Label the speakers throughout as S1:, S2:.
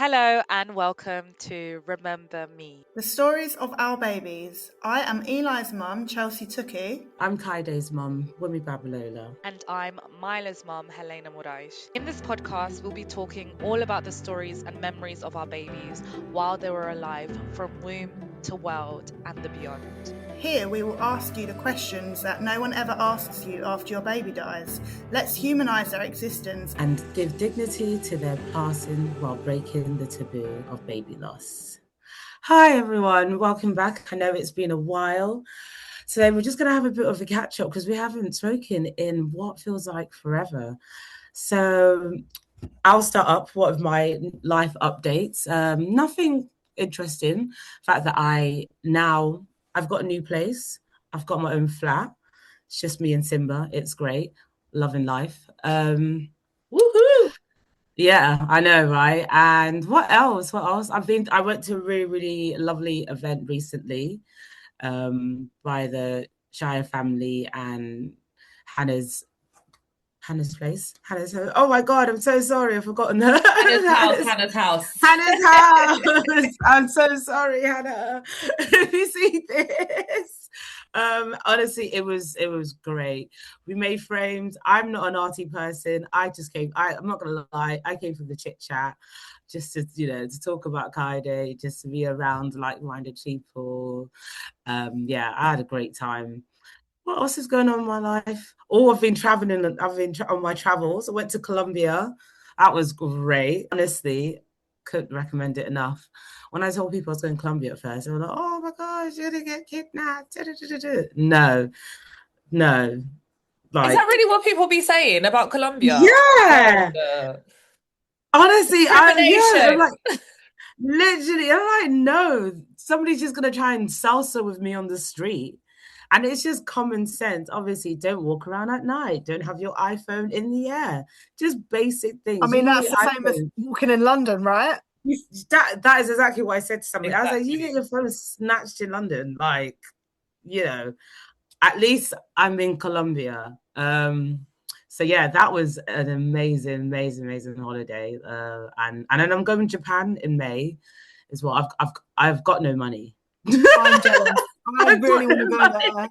S1: Hello and welcome to Remember Me.
S2: The stories of our babies. I am Eli's mum, Chelsey Tuki.
S3: I'm Kaide's mum, Wunmi Babalola.
S1: And I'm Mila's mum, Helena. In this podcast, we'll be talking all about the stories and memories of our babies while they were alive, from womb to world and the beyond.
S2: Here we will ask you the questions that no one ever asks you after your baby dies. Let's humanise their existence
S3: and give dignity to their passing while breaking the taboo of baby loss. Hi everyone, welcome back. I know it's been a while. Today we're just going to have a bit of a catch up because we haven't spoken in what feels like forever. So I'll start up one of my life updates. Nothing interesting. The fact that I've got a new place. I've got my own flat. It's just me and Simba. It's great. Loving life. Woohoo! Yeah, I know, right? And what else? I went to a really, really lovely event recently by the Shire family and Hannah's place. Oh my God, I'm so sorry. I've forgotten her.
S4: Hannah's house.
S3: Hannah's house. I'm so sorry, Hannah. If you see this. Honestly, it was great. We made frames. I'm not an arty person. I'm not gonna lie, I came from the chit chat just to talk about Kaide, just to be around like-minded people. I had a great time. What else is going on in my life? I've been traveling. On my travels. I went to Colombia. That was great. Honestly, couldn't recommend it enough. When I told people I was going to Colombia at first, they were like, "Oh my gosh, you're gonna get kidnapped." No. Is
S4: that really what people be saying about Colombia?
S3: Yeah. Honestly, I'm like, literally, I'm like, no, somebody's just gonna try and salsa with me on the street. And it's just common sense. Obviously, don't walk around at night. Don't have your iPhone in the air. Just basic things.
S2: I mean, that's the same as walking in London, right?
S3: That is exactly what I said to somebody. Exactly. I was like, you get your phone snatched in London. Like, at least I'm in Colombia. So yeah, that was an amazing holiday. And then I'm going to Japan in May as well. I've got no money.
S2: I'm jealous. I really want to go there.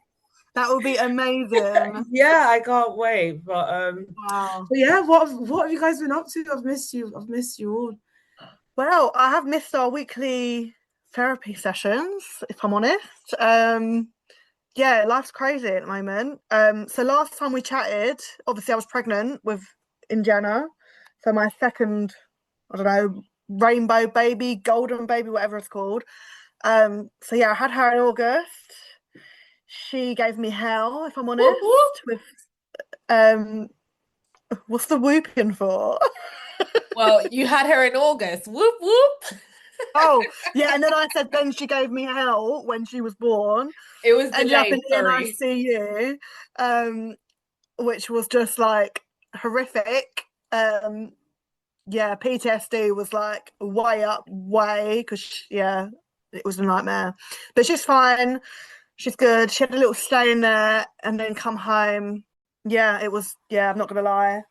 S2: That would be amazing.
S3: Yeah, I can't wait. But
S2: wow.
S3: But yeah, what have you guys been up to? I've missed you all.
S2: Well, I have missed our weekly therapy sessions, if I'm honest. Yeah, life's crazy at the moment. So last time we chatted, obviously I was pregnant with Indiana. So my second, I don't know, rainbow baby, golden baby, whatever it's called. So yeah, I had her in August. She gave me hell, if I'm honest. Whoop, whoop. With what's the whooping for?
S4: Well, you had her in August. Whoop whoop.
S2: Oh yeah, and then I said then she gave me hell when she was born.
S4: It was
S2: ended up in the NICU, which was just like horrific. Yeah, PTSD was like way because it was a nightmare. But she's fine. She's good. She had a little stay in there and then come home. Yeah, it was, I'm not going to lie.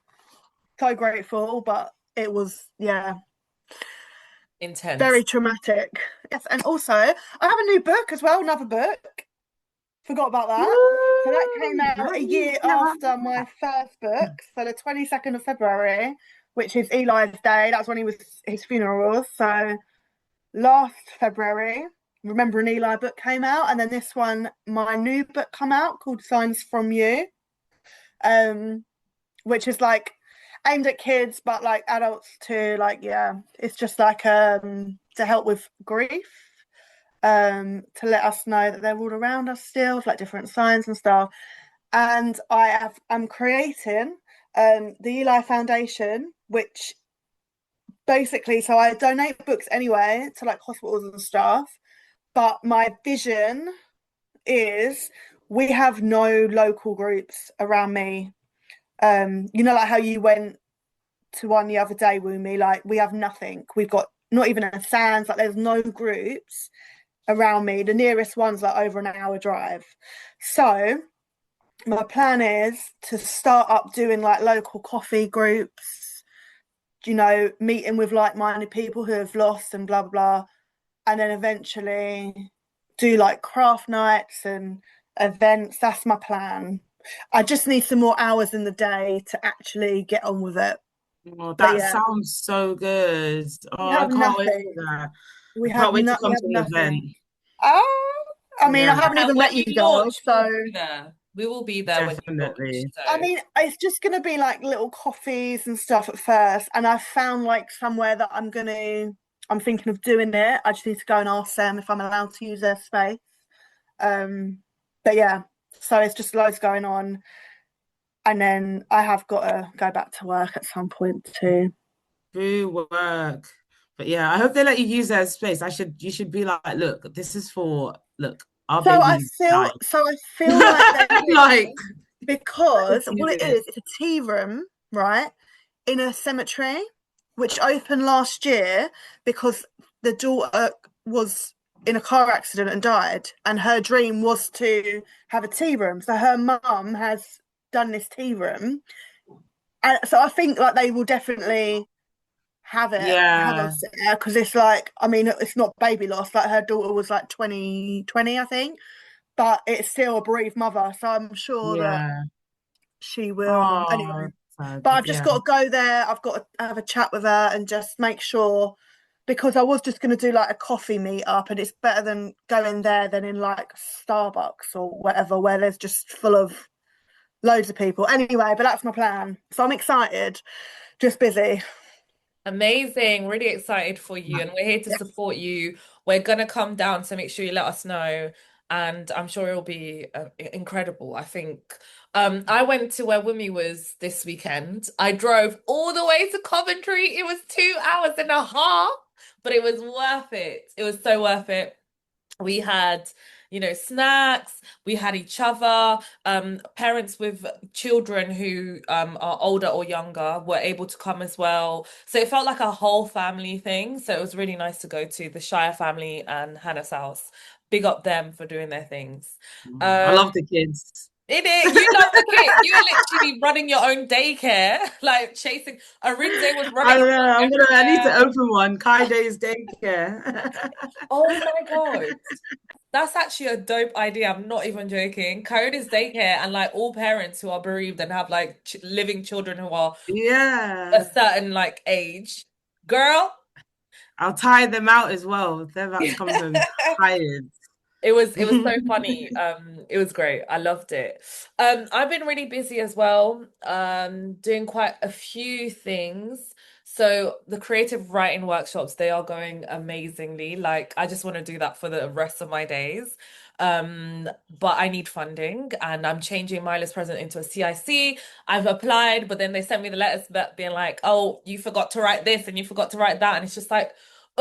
S2: So grateful, but it was,
S4: intense.
S2: Very traumatic. Yes, and also, I have a new book as well, another book. Forgot about that. Ooh, so that came out a year after my first book. So the 22nd of February, which is Eli's day. That's when his funeral was. So last February, Remember an Eli book came out, and then this one, my new book come out called Signs from You, which is like aimed at kids, but like adults too. Like, it's just like to help with grief, to let us know that they're all around us still, with like different signs and stuff. And I'm creating the Eli Foundation, which basically, so I donate books anyway to like hospitals and stuff. But my vision is we have no local groups around me. Like how you went to one the other day, Wunmi, like we have nothing. We've got not even a Sands, like there's no groups around me. The nearest one's like over an hour drive. So my plan is to start up doing like local coffee groups, meeting with like-minded people who have lost and blah blah blah, and then eventually do like craft nights and events. That's my plan. I just need some more hours in the day to actually get on with it.
S3: Oh,
S2: But
S3: that
S2: yeah,
S3: sounds so good.
S2: we
S3: Oh, I
S2: have
S3: can't wait
S2: nothing.
S3: for that.
S2: We
S3: I can't
S2: have
S3: wait to
S2: we
S3: come
S2: have
S3: to the event.
S2: nothing. Oh, I mean, I
S3: Yeah,
S2: haven't
S4: And
S2: even
S4: when
S2: met
S4: you
S2: you girls,
S4: launch, we will
S2: so
S4: be there. We will be there when you launch.
S3: definitely.
S2: I
S4: So
S2: mean, it's just gonna be like little coffees and stuff at first, and I've found like somewhere that I'm thinking of doing it. I just need to go and ask them if I'm allowed to use their space. Um, but yeah, so it's just loads going on, and then I have got to go back to work at some point too.
S3: Through work. But yeah, I hope they let you use their space. You should be like, look, this is for, look, our baby's dying.
S2: So I feel like they
S3: Like,
S2: will, because what it
S3: using it.
S2: is, it's a tea room, right, in a cemetery, which opened last year because the daughter was in a car accident and died, and her dream was to have a tea room. So her mum has done this tea room, and so I think like they will definitely have
S3: Yeah,
S2: us there, because it's like, I mean, it's not baby loss. Like her daughter was like 2020, I think, but it's still a bereaved mother, so I'm sure that
S3: yeah.
S2: she will. Anyway,
S3: Oh, sad.
S2: but I've just
S3: Yeah.
S2: got to go there. I've got to have a chat with her and just make sure, because I was just going to do like a coffee meet up, and it's better than going there than in like Starbucks or whatever, where there's just full of loads of people. Anyway, but that's my plan. So I'm excited, just busy.
S4: amazing. Really excited for you. And we're here to
S2: Yeah.
S4: support you. We're gonna come down, so make sure you let us know. And I'm sure it'll be incredible. I think I went to where Wunmi was this weekend. I drove all the way to Coventry. It was 2 hours and a half, but it was worth it. It was so worth it. We had, snacks, we had each other. Parents with children who are older or younger were able to come as well. So it felt like a whole family thing. So it was really nice to go to the Shire family and Hannah's house. Big up them for doing their things.
S3: I
S4: Um,
S3: love the kids.
S4: in it, you love the kid. You were literally running your own daycare, like chasing. Arinze was
S3: I
S4: running
S3: don't
S4: around
S3: know. I need to
S4: everywhere.
S3: open one. Kai Day's daycare.
S4: Oh my God. That's actually a dope idea. I'm not even joking. Coyote's daycare, and like all parents who are bereaved and have like ch living children who are a
S3: Yeah.
S4: certain like age. Girl,
S3: I'll tire them out as well. They're about to come home tired.
S4: it was so funny. It was great. I loved it. I've been really busy as well. Doing quite a few things. So the creative writing workshops, they are going amazingly. Like I just want to do that for the rest of my days. But I need funding, and I'm changing Mila's present into a CIC. I've applied, but then they sent me the letters being like, "Oh, you forgot to write this and you forgot to write that," and it's just like,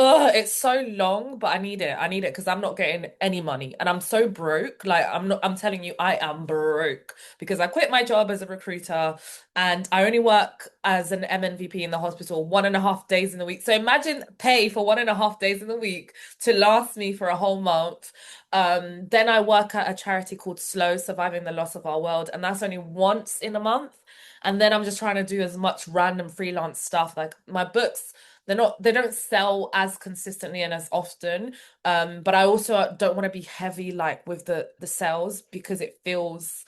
S4: oh, it's so long, but I need it. I need it because I'm not getting any money and I'm so broke. Like I'm telling you, I am broke because I quit my job as a recruiter and I only work as an MNVP in the hospital 1.5 days in the week. So imagine pay for 1.5 days in the week to last me for a whole month. Then I work at a charity called Slow, Surviving the Loss of Our World, and that's only once in a month. And then I'm just trying to do as much random freelance stuff. Like my books, they don't sell as consistently and as often. But I also don't want to be heavy like with the sales because it feels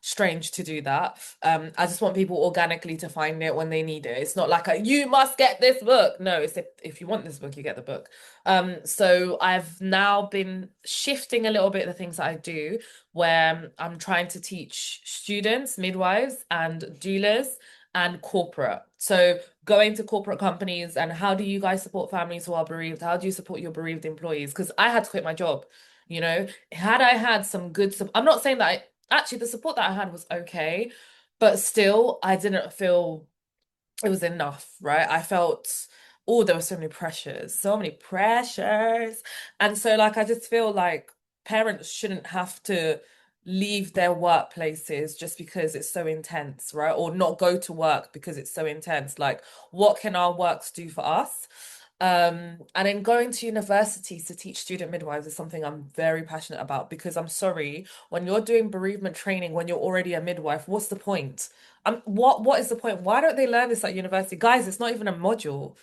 S4: strange to do that. I just want people organically to find it when they need it. It's not like you must get this book. No, it's if you want this book, you get the book. So I've now been shifting a little bit the things that I do, where I'm trying to teach students, midwives, and doulas and corporate. So going to corporate companies and how do you guys support families who are bereaved? How do you support your bereaved employees? Because I had to quit my job. Had I had some good support, I'm not saying that actually the support that I had was okay, but still I didn't feel it was enough, right? I felt, oh, there were so many pressures. And so like I just feel like parents shouldn't have to leave their workplaces just because it's so intense, right? Or not go to work because it's so intense. Like, what can our works do for us? And then going to universities to teach student midwives is something I'm very passionate about, because I'm sorry, when you're doing bereavement training, when you're already a midwife, what's the point? What is the point? Why don't they learn this at university? Guys, it's not even a module.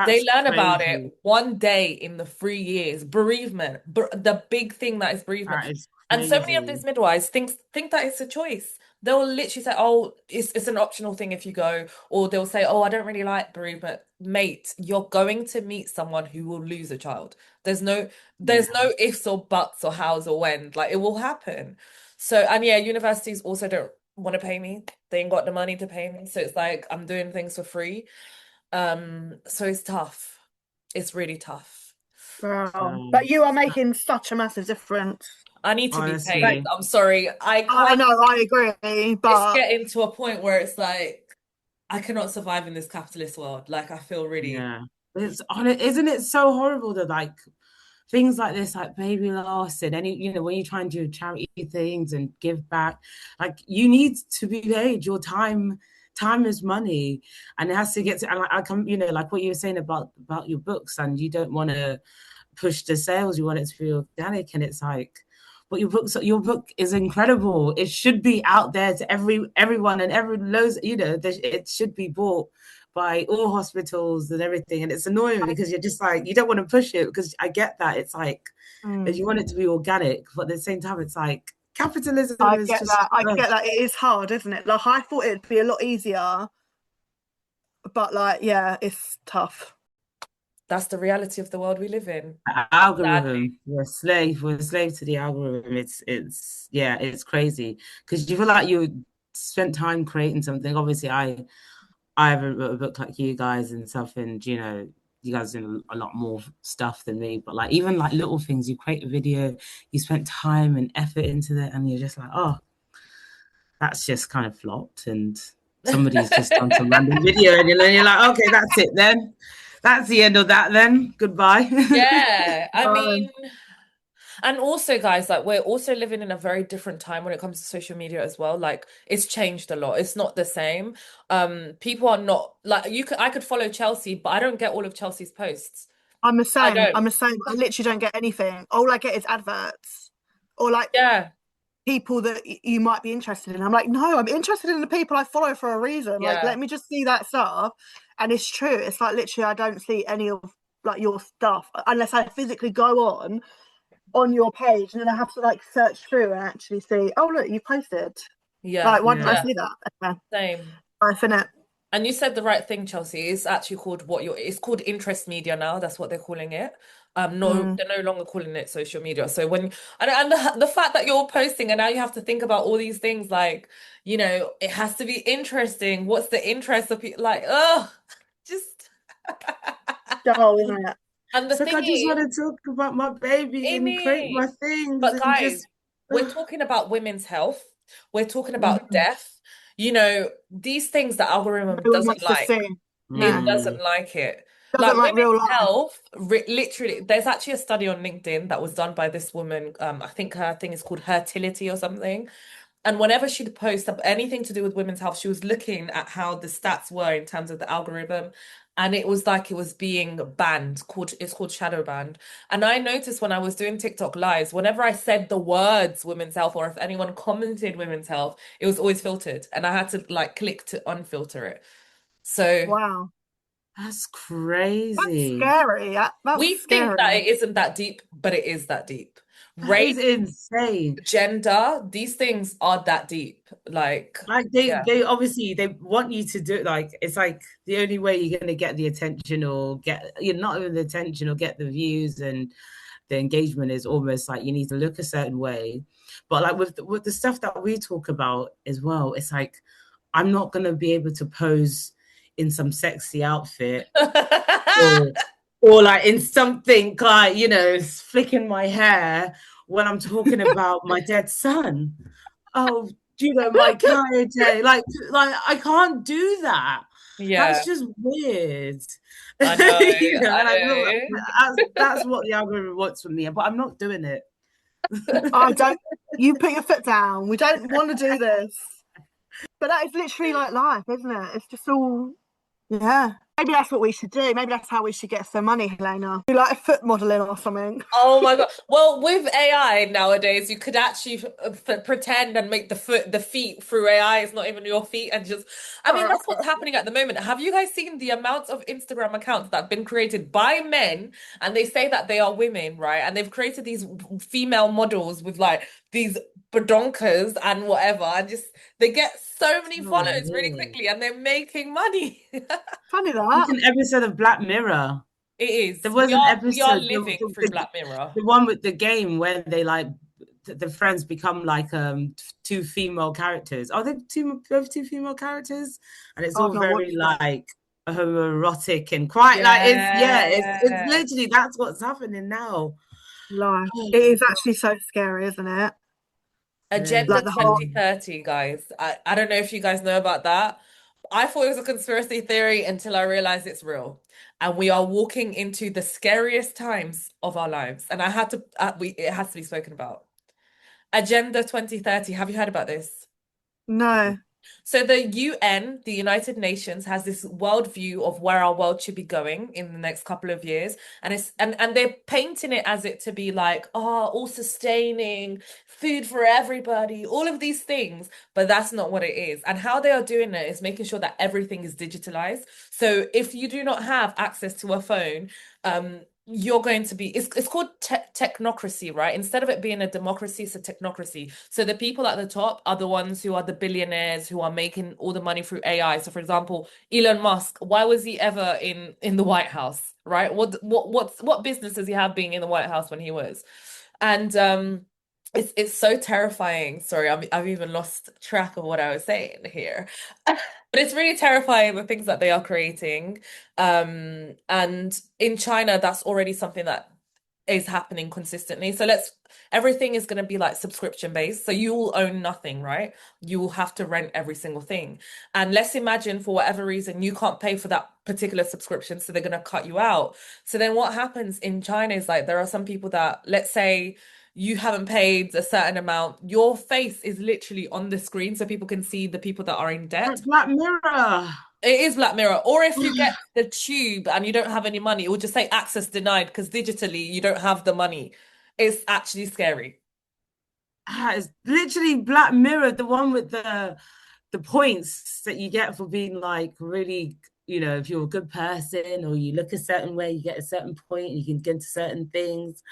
S4: They
S3: That's
S4: learn about
S3: crazy.
S4: it one day in the 3 years. Bereavement, the big thing that is bereavement.
S3: That is
S4: And so many of
S3: crazy.
S4: these midwives think that it's a choice. They'll literally say, "Oh, it's an optional thing if you go," or they'll say, "Oh, I don't really like bereavement." Mate, you're going to meet someone who will lose a child. There's
S3: Yeah.
S4: no ifs or buts or hows or when. Like, it will happen. So, and yeah, universities also don't want to pay me. They ain't got the money to pay me. So it's like I'm doing things for free. So it's tough. It's really tough.
S2: Wow.
S3: So,
S2: But you are making such a massive difference.
S4: I need to be paid.
S2: Like,
S3: honestly,
S4: I'm sorry. I
S2: I
S4: can't.
S2: know, I agree,
S4: It's
S2: but
S4: getting to a point where it's like I cannot survive in this capitalist world. Like, I feel really.
S3: yeah. It's on it, isn't it so horrible that like things like this, like baby loss and any, when you try and do charity things and give back, like you need to be paid. Your time is money, and it has to get to. And I come, like what you were saying about your books, and you don't want to push the sales. You want it to be organic, and it's like. But your book is incredible. It should be out there to everyone and every loads. It should be bought by all hospitals and everything. And it's annoying because you're just like, you don't want to push it, because I get that. It's like, you want it to be organic, but at the same time, it's like capitalism
S2: I
S3: is
S2: get
S3: just.
S2: that. I get that. It is hard, isn't it? Like, I thought it'd be a lot easier, but like, yeah, it's tough.
S4: That's the reality of the world we live in. Sadly.
S3: Algorithm. We're a slave to the algorithm. It's crazy because you feel like you spent time creating something. Obviously, I haven't wrote a book like you guys and stuff, and you guys do a lot more stuff than me. But like even like little things, you create a video, you spent time and effort into it, and you're just like, oh, that's just kind of flopped, and somebody's just done some random video, and you're like, okay, that's it then. That's the end of that then. Goodbye.
S4: Yeah, I mean, and also, guys, like we're also living in a very different time when it comes to social media as well. Like, it's changed a lot. It's not the same. People are not like I could follow Chelsea, but I don't get all of Chelsea's posts.
S2: I'm the
S4: I
S2: same.
S4: don't.
S2: I'm the same. I literally don't get anything. All I get is adverts or like
S4: Yeah,
S2: people that you might be interested in. I'm like, no, I'm interested in the people I follow for a reason. Like,
S4: yeah,
S2: let me just see that stuff. And it's true. It's like literally, I don't see any of like your stuff unless I physically go on your page, and then I have to like search through and actually see. Oh, look, you posted.
S4: yeah,
S2: Like, why didn't I
S4: yeah.
S2: see that? Okay,
S4: Same.
S2: I finished.
S4: And you said the right thing, Chelsea. It's actually called it's called interest media now. That's what they're calling it. No, they're no longer calling it social media. So and the fact that you're posting and now you have to think about all these things, like, it has to be interesting. What's the interest of people? Like, oh, just.
S2: Dull, isn't it?
S4: And the
S3: It's like
S4: thing
S3: I just
S4: is,
S3: want to talk about my baby and create my
S4: Amy,
S3: things
S4: but
S3: and
S4: guys,
S3: just.
S4: we're talking about women's health. We're talking about
S2: Mhm.
S4: death. These things the algorithm
S2: No one
S4: doesn't
S2: wants to
S4: like.
S2: see.
S4: It
S2: No,
S4: doesn't like it.
S2: doesn't
S4: Like
S2: like real
S4: women's
S2: life.
S4: health, literally, there's actually a study on LinkedIn that was done by this woman. I think her thing is called Hertility or something. And whenever she'd post up anything to do with women's health, she was looking at how the stats were in terms of the algorithm. And it was like it was being banned, it's called shadow banned. And I noticed when I was doing TikTok lives, whenever I said the words women's health, or if anyone commented women's health, it was always filtered. And I had to like click to unfilter it. So
S2: Wow,
S3: That's
S2: that's
S3: crazy.
S2: scary. That's
S4: we think that
S2: scary.
S4: it isn't that deep, but it is that deep.
S3: That is
S4: Race,
S3: insane.
S4: gender, these things are that deep. Like,
S3: Like they
S4: yeah.
S3: they obviously they want you to do it. Like it's like the only way you're gonna get the attention or you're not even the attention or get the views and the engagement is almost like you need to look a certain way. But like with the stuff that we talk about as well, it's like I'm not gonna be able to pose in some sexy outfit or like in something like flicking my hair when I'm talking about my dead son. Oh, my KJ, like I can't do that.
S4: Yeah,
S3: That's just weird.
S4: I know,
S3: And I feel
S4: I
S3: that's what the algorithm wants from me, but I'm not doing it.
S2: I don't. You put your foot down. We don't want to do this. But that is literally like life, isn't it? It's just all, yeah. Maybe that's what we should do. Maybe that's how we should get some money, Helena. Do like a foot modelling or something.
S4: Oh my God. Well, with AI nowadays, you could actually pretend and make the feet through AI. It's not even your feet and just, I mean, that's what's happening at the moment. Have you guys seen the amount of Instagram accounts that have been created by men and they say that they are women, right? And they've created these female models with like these badonkers and whatever, and just they get so many
S3: Oh,
S4: followers really
S3: really?
S4: quickly and they're making money.
S2: Funny
S3: It's
S2: that.
S3: an episode of Black Mirror.
S4: It is.
S3: There was an
S4: We are
S3: episode,
S4: living through Black Mirror.
S3: the one with the game where they like the friends become like two female characters. Are they both two female characters? And it's all
S2: I've not
S3: very
S2: watched it.
S3: like homoerotic and quite like it's
S4: Yeah.
S3: literally that's what's happening now.
S2: Life.
S3: Oh,
S2: It is actually so scary, isn't it?
S3: yeah.
S4: Agenda
S2: Like the whole
S4: 2030, guys. I don't know if you guys know about that. I thought it was a conspiracy theory until I realized it's real. And we are walking into the scariest times of our lives. And I had to, it has to be spoken about. Agenda 2030. Have you heard about this?
S2: no.
S4: So the UN, the United Nations, has this worldview of where our world should be going in the next couple of years. And it's and they're painting it as it to be like, oh, all sustaining, food for everybody, all of these things. But that's not what it is. And how they are doing it is making sure that everything is digitalized. So if you do not have access to a phone, you're going to be it's called technocracy, right? Instead of it being a democracy, it's a technocracy. So the people at the top are the ones who are the billionaires who are making all the money through AI. So for example, Elon Musk, why was he ever in the White House, right? What business does he have being in the White House when he was? And it's so terrifying. Sorry, I've even lost track of what I was saying here. But it's really terrifying the things that they are creating. And in China, that's already something that is happening consistently. So everything is going to be like subscription based. So you will own nothing, right? You will have to rent every single thing. And let's imagine for whatever reason you can't pay for that particular subscription, so they're going to cut you out. So then what happens in China is like there are some people that, let's say, you haven't paid a certain amount, your face is literally on the screen so people can see the people that are in debt.
S3: Black Mirror.
S4: It is Black Mirror. Or if you get the tube and you don't have any money, it will just say access denied because digitally you don't have the money. It's actually scary.
S3: It's literally Black Mirror, the one with the points that you get for being like really, if you're a good person or you look a certain way, you get a certain point, you can get into certain things.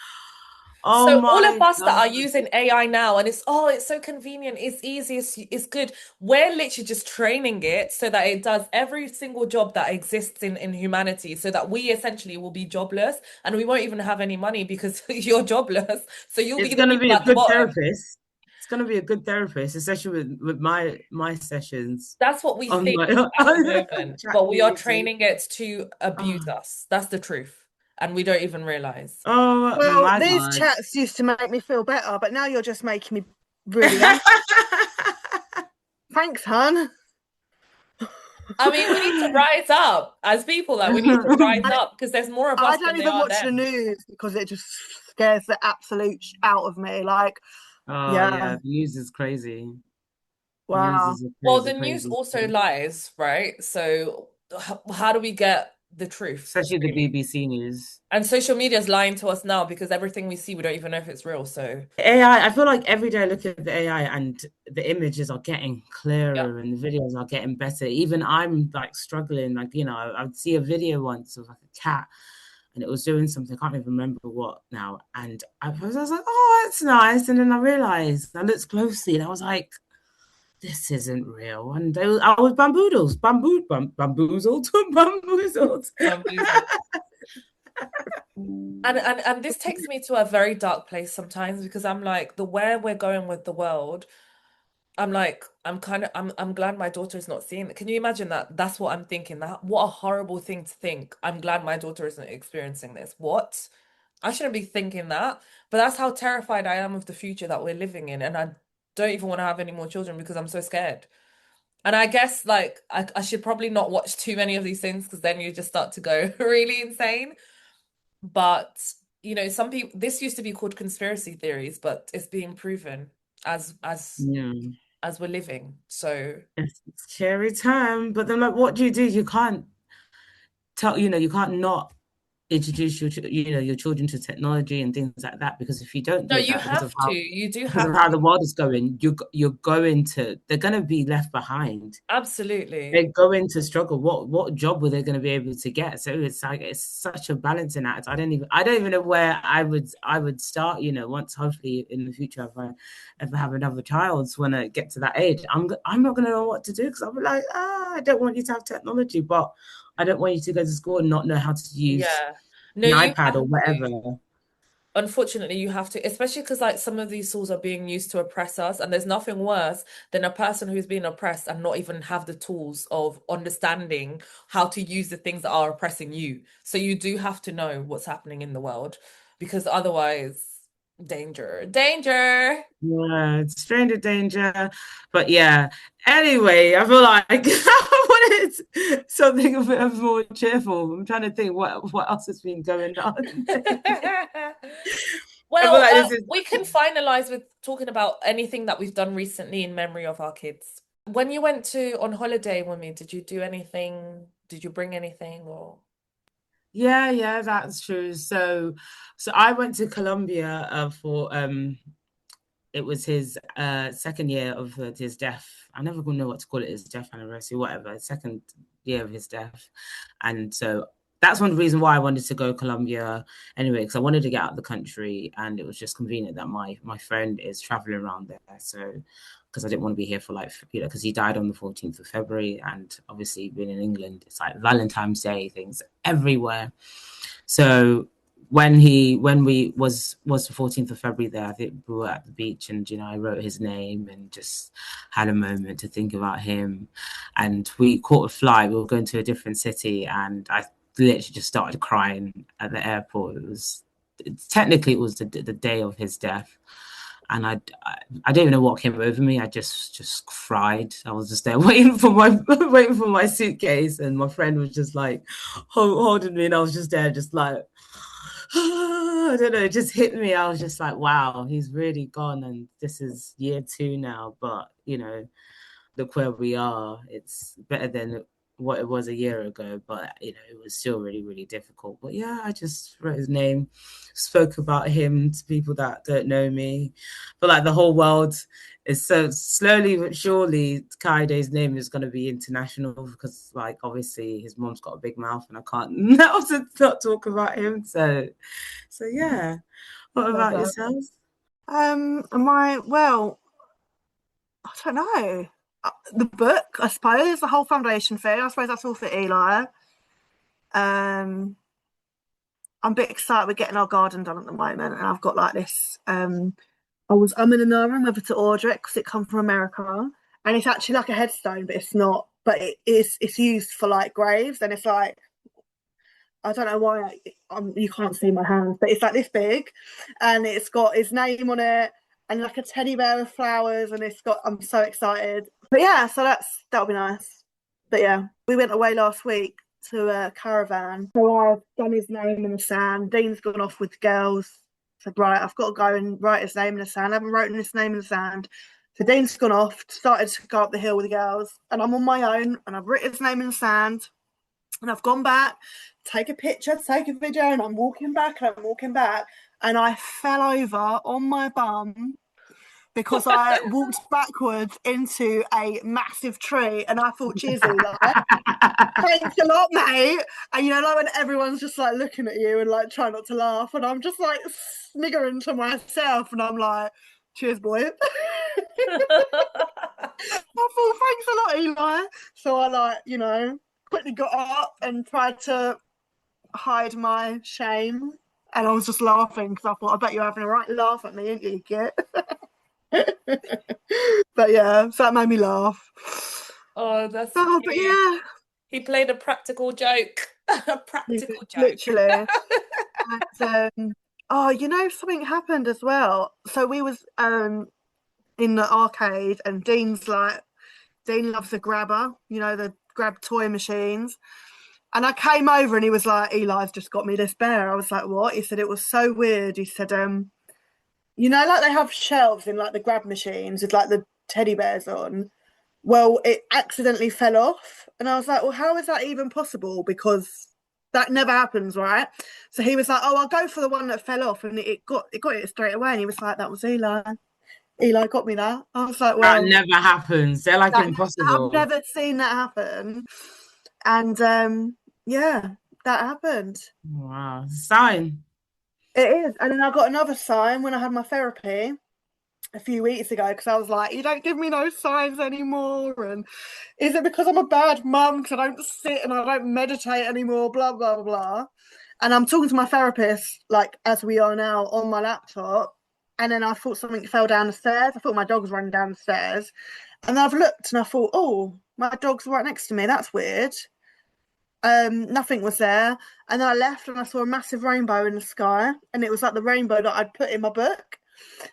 S3: Oh
S4: So all
S3: my
S4: of us that
S3: God.
S4: are using AI now, and it's so convenient, it's easy, it's good. We're literally just training it so that it does every single job that exists in humanity, so that we essentially will be jobless and we won't even have any money because you're jobless. So you'll be
S3: It's
S4: the
S3: going to
S4: people
S3: be a
S4: at the
S3: good
S4: bottom.
S3: therapist. It's going to be a good therapist, especially with my sessions.
S4: That's what we
S3: On
S4: think
S3: my
S4: at the moment, but we are
S3: ChatGPT.
S4: training it to abuse us. That's the truth. And we don't even realize.
S3: Oh
S2: Well,
S3: my
S2: these
S3: God.
S2: chats used to make me feel better, but now you're just making me really anxious. Thanks, hun.
S4: I mean, we need to rise up as people. Like, we need to rise up because there's more of
S2: I
S4: us
S2: don't
S4: than there
S2: even
S4: are
S2: watch the
S4: them.
S2: news because it just scares the absolute out of me. Like,
S3: Oh
S2: yeah,
S3: the news is crazy. News
S2: wow.
S3: is a
S4: Well,
S3: crazy,
S4: the news
S3: crazy
S4: also
S3: thing.
S4: lies, right? So, how do we get the truth,
S3: Especially the
S4: really?
S3: BBC News.
S4: And social media is lying to us now because everything we see, we don't even know if it's real. So,
S3: AI, I feel like every day I look at the AI and the images are getting
S4: yeah.
S3: clearer and the videos are getting better. Even I'm like struggling, like, I would see a video once of like a cat and it was doing something, I can't even remember what now. And I was like, oh, that's nice. And then I realized, I looked closely and I was like, this isn't real. And I was bamboozled, bamboozled.
S4: Bamboozled. And this takes me to a very dark place sometimes because I'm like, the where we're going with the world, I'm like, I'm glad my daughter is not seeing it. Can you imagine that? That's what I'm thinking. That what a horrible thing to think. I'm glad my daughter isn't experiencing this. What? I shouldn't be thinking that. But that's how terrified I am of the future that we're living in. And I don't even want to have any more children because I'm so scared. And I guess like I should probably not watch too many of these things because then you just start to go really insane. But some people, this used to be called conspiracy theories, but it's being proven as as
S3: Yeah.
S4: as we're living. So
S3: It's scary time. But then like what do? You can't you can't not introduce your children to technology and things like that, because if you don't
S4: No,
S3: do
S4: you
S3: that,
S4: have to. You do
S3: because of
S4: have
S3: how
S4: to.
S3: the world is going, they're going to be left behind.
S4: Absolutely.
S3: They're going to struggle. What job were they going to be able to get? So it's like, it's such a balancing act. I don't even know where I would start. Once, hopefully in the future, if I ever have another child, when I get to that age, I'm not going to know what to do, because I'll be like, I don't want you to have technology, but I don't want you to go to school and not know how to use
S4: Yeah. No,
S3: an
S4: you
S3: iPad
S4: have
S3: or whatever.
S4: to. Unfortunately, you have to, especially because like some of these tools are being used to oppress us, and there's nothing worse than a person who's being oppressed and not even have the tools of understanding how to use the things that are oppressing you. So you do have to know what's happening in the world, because otherwise, danger, danger.
S3: Yeah, stranger danger. But yeah, anyway, I feel like I wanted something a bit more cheerful. I'm trying to think what else has been going on. I feel
S4: Well,
S3: like this is
S4: we can finalize with talking about anything that we've done recently in memory of our kids. When you went on holiday, Wunmi, did you do anything? Did you bring anything or?
S3: yeah, that's true. So I went to Colombia for it was his second year of his death. I never gonna know what to call it, his death anniversary, whatever, second year of his death. And so that's one reason why I wanted to go Colombia anyway, because I wanted to get out of the country, and it was just convenient that my friend is traveling around there. So because I didn't want to be here for because he died on the 14th of February, and obviously being in England, it's like Valentine's Day, things everywhere. So when we was the 14th of February there, I think we were at the beach, and I wrote his name and just had a moment to think about him. And we caught a flight. We were going to a different city, and I literally just started crying at the airport. Technically it was the day of his death, and I don't even know what came over me. I just cried. I was just there waiting for my suitcase, and my friend was just like holding me, and I was just there, just like I don't know. It just hit me. I was just like, wow, he's really gone, and this is year 2 now. But look where we are. It's better than what it was a year ago, but it was still really, really difficult. But yeah, I just wrote his name, spoke about him to people that don't know me. But like the whole world is so slowly but surely, Kaide's name is going to be international, because like obviously his mom's got a big mouth, and I can't not talk about him. So yeah. What about yourselves?
S2: Well, I don't know. The book, I suppose, the whole foundation thing. I suppose that's all for Eli. I'm a bit excited. We're getting our garden done at the moment, and I've got like this. I was in and ahhing whether to order it because it comes from America, and it's actually like a headstone, but it's not. But it's used for like graves, and it's like, I don't know why you can't see my hands, but it's like this big, and it's got his name on it, and like a teddy bear with flowers, and I'm so excited. But yeah, so that'll be nice. But yeah, we went away last week to a caravan, so I've done his name in the sand. Dean's gone off with the girls. Said, right, I've got to go and write his name in the sand. I haven't written his name in the sand. So Dean's gone off, started to go up the hill with the girls, and I'm on my own, and I've written his name in the sand. And I've gone back, take a picture, take a video, and I'm walking back, and I fell over on my bum because I walked backwards into a massive tree, and I thought, cheers, Eli. Thanks a lot, mate. And like when everyone's just like looking at you and like trying not to laugh, and I'm just like sniggering to myself, and I'm like, cheers, boy. I thought, thanks a lot, Eli. So I quickly got up and tried to hide my shame, and I was just laughing because I thought, I bet you're having a right laugh at me, ain't you, kid? But yeah, so that made me laugh.
S4: Oh, that's
S2: But
S4: cute.
S2: yeah,
S4: He played a practical joke. A practical joke.
S2: literally. And, something happened as well. So we was in the arcade, and Dean loves the grabber, the grab toy machines. And I came over, and he was like, Eli's just got me this bear. I was like, what? He said, it was so weird. He said, like they have shelves in like the grab machines with like the teddy bears on. Well, it accidentally fell off. And I was like, well, how is that even possible? Because That never happens, right? So he was like, "Oh, I'll go for the one that fell off," and it got it straight away. And he was like, "That was Eli. Eli got me that." I was like,
S3: That
S2: "Well,
S3: never happens. They're like
S2: I've
S3: impossible.
S2: never seen that happen." And yeah, that happened.
S3: Wow. Sign.
S2: It is. And then I got another sign when I had my therapy a few weeks ago, because I was like, "You don't give me no signs anymore." And is it because I'm a bad mum because I don't sit and I don't meditate anymore? Blah, blah, blah, blah. And I'm talking to my therapist, like as we are now, on my laptop. And then I thought something fell down the stairs. I thought my dog was running down the stairs. And then I've looked and I thought, oh, my dog's right next to me. That's weird. Nothing was there. And then I left and I saw a massive rainbow in the sky. And it was like the rainbow that I'd put in my book.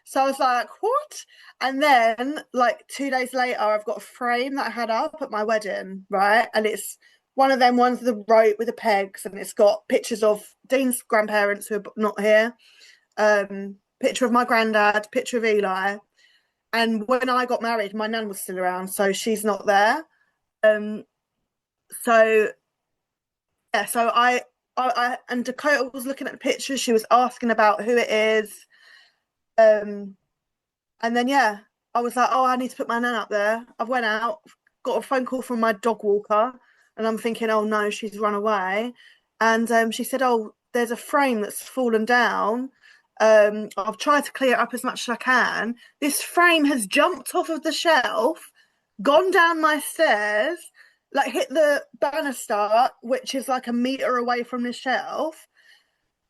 S2: So I was like, what? And then, like 2 days later, I've got a frame that I had up at my wedding, right? And it's one of them ones with a rope with the pegs, and it's got pictures of Dean's grandparents who are not here, picture of my granddad, picture of Eli. And when I got married, my nan was still around, so she's not there. So yeah, so I and Dakota was looking at the pictures. She was asking about who it is. And then yeah, I was like, oh, I need to put my nan up there. I went out, got a phone call from my dog walker, and I'm thinking, oh no, she's run away. And she said, oh, there's a frame that's fallen down. I've tried to clear it up as much as I can. This frame has jumped off of the shelf, gone down my stairs, like hit the banister, which is like a meter away from the shelf.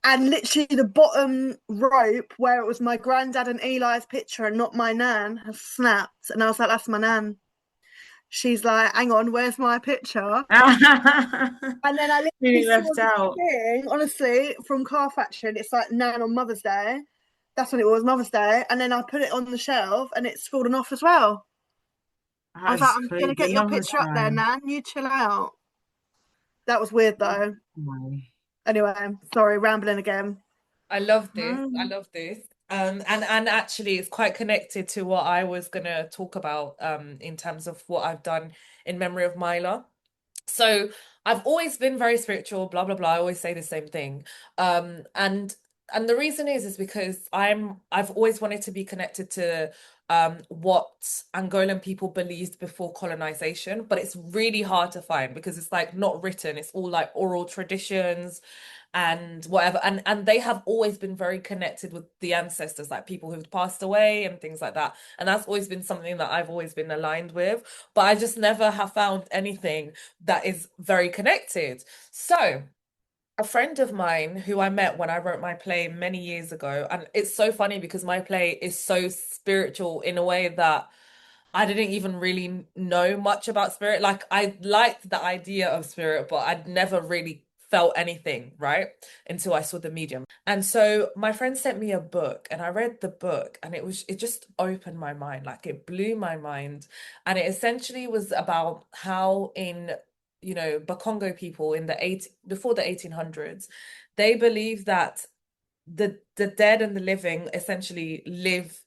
S2: And literally the bottom rope where it was my granddad and Eli's picture and not my nan has snapped. And I was like, that's my nan. She's like, hang on, where's my picture? And then I
S3: Really
S2: literally saw
S3: left
S2: this
S3: out.
S2: thing, honestly, from Car Factory. And it's like Nan on Mother's Day. That's when it was, Mother's Day. And then I put it on the shelf and it's fallen off as well. I was like,
S3: That's
S2: I'm going
S3: crazy.
S2: to get your
S3: Another
S2: picture up there,
S3: sign.
S2: Nan. You chill out. That was weird, though.
S3: Oh.
S2: Anyway, sorry, rambling again.
S4: I love this. I love this. And actually it's quite connected to what I was gonna talk about in terms of what I've done in memory of Myla. So I've always been very spiritual, blah blah blah. I always say the same thing. And the reason is because I've always wanted to be connected to what Angolan people believed before colonization, but it's really hard to find because it's like not written. It's all like oral traditions and whatever, and they have always been very connected with the ancestors, like people who've passed away and things like that, and that's always been something that I've always been aligned with, but I just never have found anything that is very connected. So a friend of mine who I met when I wrote my play many years ago, and it's so funny because my play is so spiritual in a way that I didn't even really know much about spirit. Like I liked the idea of spirit, but I'd never really felt anything, right? Until I saw the medium. And so my friend sent me a book and I read the book and it just opened my mind. Like it blew my mind. And it essentially was about how in Bakongo people in before the 1800s, they believe that the dead and the living essentially live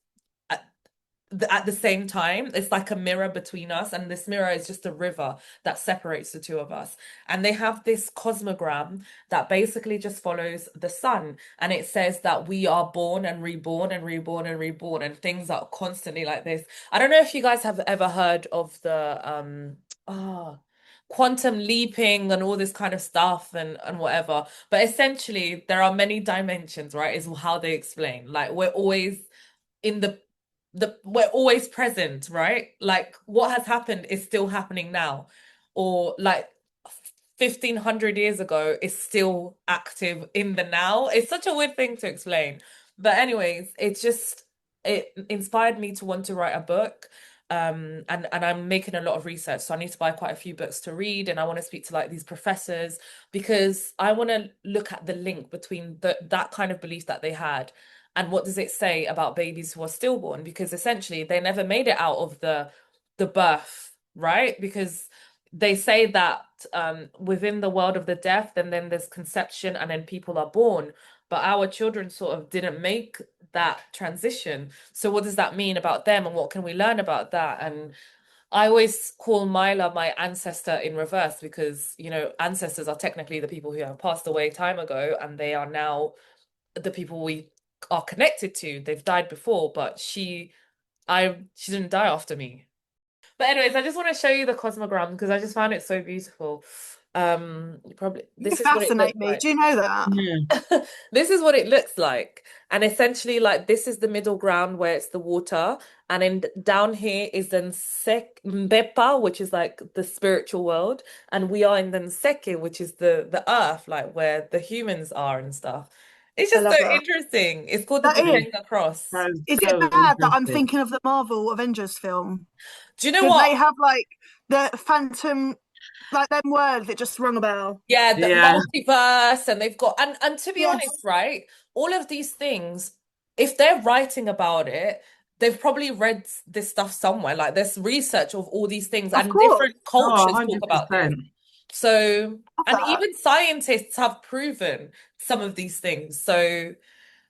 S4: at the same time. It's like a mirror between us, and this mirror is just a river that separates the two of us. And they have this cosmogram that basically just follows the sun, and it says that we are born and reborn and reborn and reborn, and things are constantly like this. I don't know if you guys have ever heard of the quantum leaping and all this kind of stuff and whatever, but essentially there are many dimensions, right? Is how they explain. Like we're always in we're always present, right? Like what has happened is still happening now, or like 1500 years ago is still active in the now. It's such a weird thing to explain, but anyways, it inspired me to want to write a book. And I'm making a lot of research, so I need to buy quite a few books to read, and I want to speak to like these professors because I want to look at the link between that kind of belief that they had and what does it say about babies who are stillborn, because essentially they never made it out of the birth, right? Because they say that within the world of the deaf, then there's conception and then people are born, but our children sort of didn't make that transition. So what does that mean about them and what can we learn about that? And I always call Myla my ancestor in reverse because, ancestors are technically the people who have passed away time ago, and they are now the people we are connected to. They've died before, but she didn't die after me. But anyways, I just want to show you the cosmogram because I just found it so beautiful. Probably
S2: You
S4: this is what it
S2: fascinate
S4: looks
S2: me.
S4: like.
S2: Do you know that?
S3: Yeah.
S4: This is what it looks like. And essentially, like, this is the middle ground where it's the water. And then down here is the Mbepa, which is like the spiritual world. And we are in the Nseke, which is the earth, like where the humans are and stuff. It's
S2: I
S4: just so
S2: love that.
S4: interesting. It's called the
S2: That is.
S4: Bermuda Cross.
S3: That
S2: Is
S3: so
S2: it bad that I'm
S3: interesting.
S2: thinking of the Marvel Avengers film?
S4: Do you know
S2: Because
S4: what?
S2: they have like the Phantom, like them words that just rung a bell.
S4: Yeah, the
S3: Yeah.
S4: multiverse, and they've got and to be
S2: Yes.
S4: honest, right, all of these things, if they're writing about it, they've probably read this stuff somewhere. Like there's research of all these things,
S2: Of
S4: and
S2: course.
S4: different cultures talk about this.
S3: 100%.
S4: So,
S2: Love
S4: and
S2: that.
S4: even scientists have proven some of these things. So,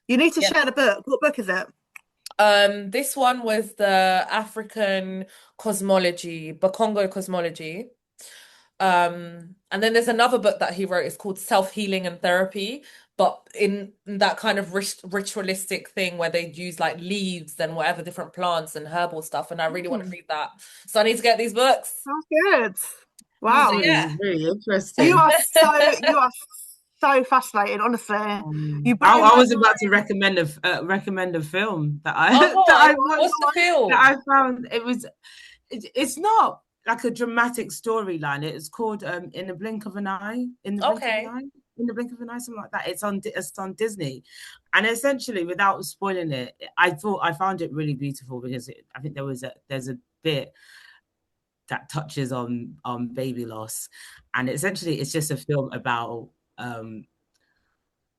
S2: You need to
S4: yeah.
S2: share the book. What book is it?
S4: This one was the African cosmology, Bakongo cosmology. And then there's another book that he wrote. It's called Self-Healing and Therapy, but in that kind of ritualistic thing where they use like leaves and whatever different plants and herbal stuff. And I really want to read that, so I need to get these books.
S2: Sounds good. Wow.
S4: So, yeah.
S3: Really interesting.
S2: You are so fascinating, honestly. You blow
S3: I
S2: my
S3: was about to
S2: mind.
S3: recommend a film that I
S4: Oh,
S3: that I
S4: what's the film?
S3: that I found. It's not like a dramatic storyline. It's called In the Blink of an Eye. In the Blink of an Eye. In the Blink of an Eye, something like that. It's on Disney, and essentially, without spoiling it, I found it really beautiful because I think there's a bit that touches on baby loss, and essentially, it's just a film about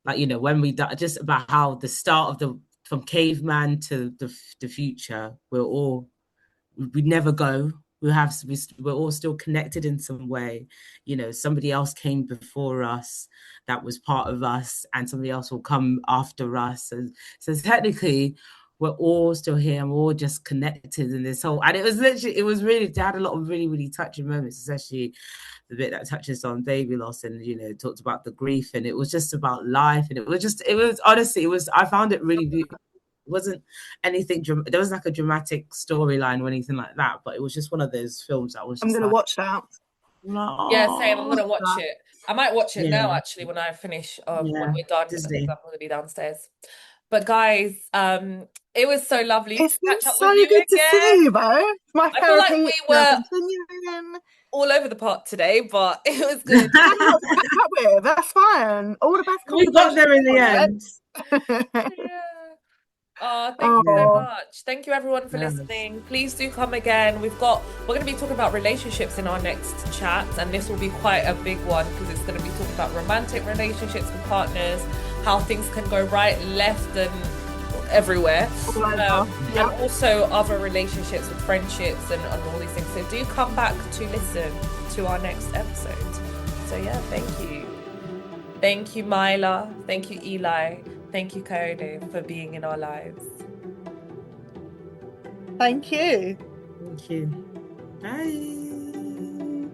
S3: like when we die, just about how the start of from caveman to the future, we never go. We're all still connected in some way. Somebody else came before us that was part of us, and somebody else will come after us. And so technically, we're all still here and we're all just connected in this whole. And it was really, they had a lot of really, really touching moments, especially the bit that touches on baby loss and talked about the grief, and it was just about life, and it was honestly, I found it really beautiful. It wasn't anything there wasn't like a dramatic storyline or anything like that, but it was just one of those films that was just
S2: I'm gonna watch that.
S4: Yeah, same. I'm gonna watch it. I might watch it now actually when I finish when we're done because I'm gonna be downstairs. But guys, it was so lovely
S2: It's
S4: to
S2: been
S4: catch up
S2: so
S4: with you
S2: good to
S4: again.
S2: see you, Bo. My
S4: I feel like
S2: therapy
S4: we were
S2: continuing.
S4: all over the pot today, but it was good.
S2: That's fine. All the best.
S3: We got there in the end.
S4: Yeah. Oh, thank you so much. Thank you everyone for listening. Please do come again. We're going to be talking about relationships in our next chat, and this will be quite a big one because it's going to be talking about romantic relationships with partners, how things can go right, left, and everywhere. And also other relationships with friendships and all these things. So do come back to listen to our next episode. So yeah, thank you. Thank you, Myla. Thank you, Eli. Thank you, Kaode, for being in our lives.
S2: Thank you.
S3: Thank you.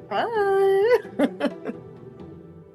S3: Bye.
S2: Bye.